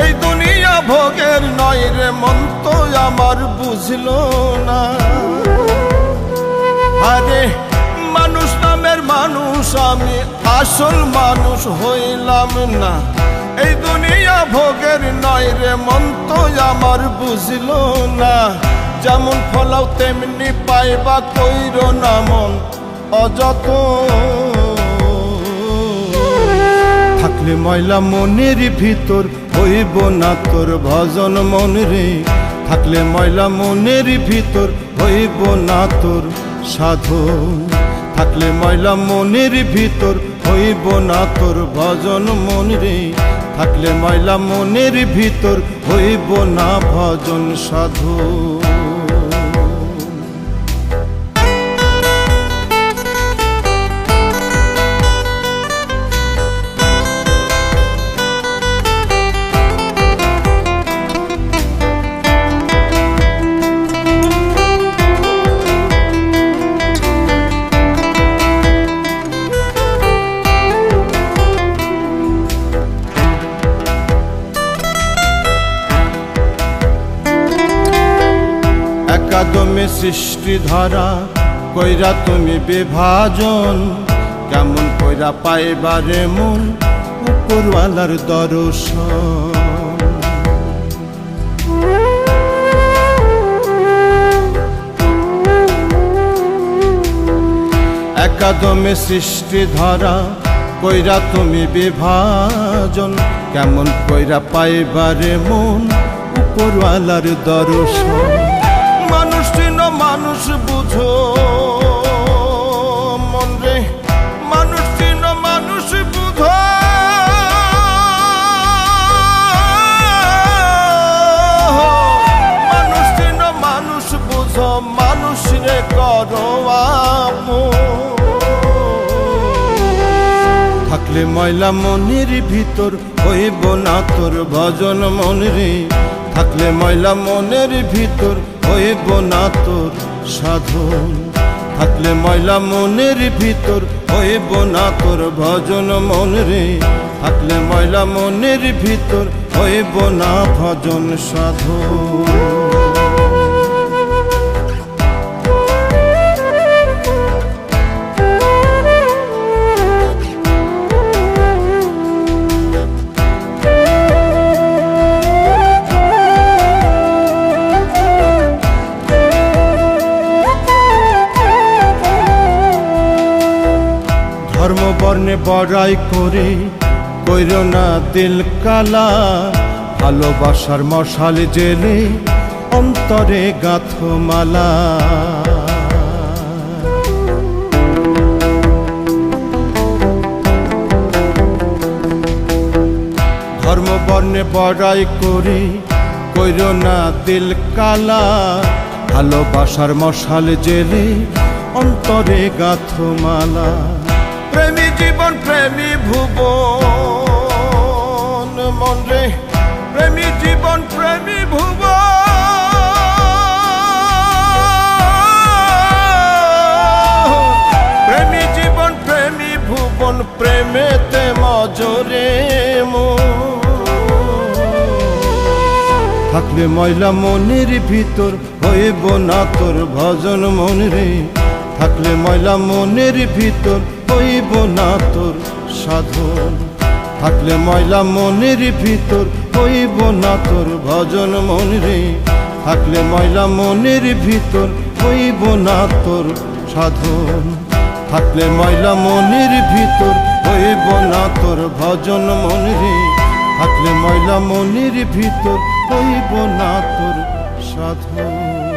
এই দুনিয়া ভোগের নয় রে মন তো আমার বুঝলো না। আরে মানুষ নামের মানুষ আমি আসল মানুষ হইলাম না। এই দুনিয়া ভোগের নয় রে মন তো আমার বুঝলো না। যেমন ফলাও তেমনি পাইবা কইরো না মন অযত। থাকলে ময়লা মনের ভিতর হইব না তোর ভজন মন রে। থাকলে ময়লা মনের ভিতর হইব না তোর সাধন। থাকলে ময়লা মনের ভিতর হইব না তোর ভজন মন রে। থাকলে ময়লা মনের ভিতর হইব না ভজন সাধন। একাদমে সৃষ্টি ধরা কইরা তুমি বিভাজন। কেমন কইরা পাইবারে মন উপরওয়ালার দর্শন। একাদমে সৃষ্টি ধরা কইরা তুমি বিভাজন। কেমন কইরা পাইবারে মন উপরওয়ালার দর্শন। মানুষ চিনো মানুষ বুঝো মন রে। মানুষ চিনো মানুষ বুঝো। মানুষ চিনো মানুষ বুঝো মানুষ রে করো আপন। থাকলে ময়লা মনের ভিতর হইব না তোর ভজন মন রে। থাকলে ময়লা মনের ভিতর হইব না তোর সাধন। থাকলে ময়লা মনের ভিতর হইব না তোর ভজন মন রে। থাকলে ময়লা মনের ভিতর হইব না ভজন সাধন। ধর্ম বর্ণে বড়াই করে কইরো না দিল কালা। ভালোবাসার মশাল জেলে অন্তরে গাঁথো মালা। ধর্ম বর্ণে বড়াই করে কইরো না দিল কালা। ভালোবাসার মশাল জেলে অন্তরে গাঁথো মালা। প্রেমী জীবন প্রেমী ভুবন মন রে। প্রেমী জীবন প্রেমী ভুবন। প্রেমী জীবন প্রেমী ভুবন প্রেমেতে মজরে মন। থাকলে ময়লা মনের ভিতর হইব না তোর ভজন মন রে। থাকলে ময়লা মনের ভিতর হইব না তোর সাধন। থাকলে ময়লা মনের ভিতর হইব না তোর ভজন মন রে। থাকলে ময়লা মনের ভিতর হইব না তোর সাধন। থাকলে ময়লা মনের ভিতর হইব না তোর ভজন মন রে। থাকলে ময়লা মনের ভিতর হইব না তোর সাধন।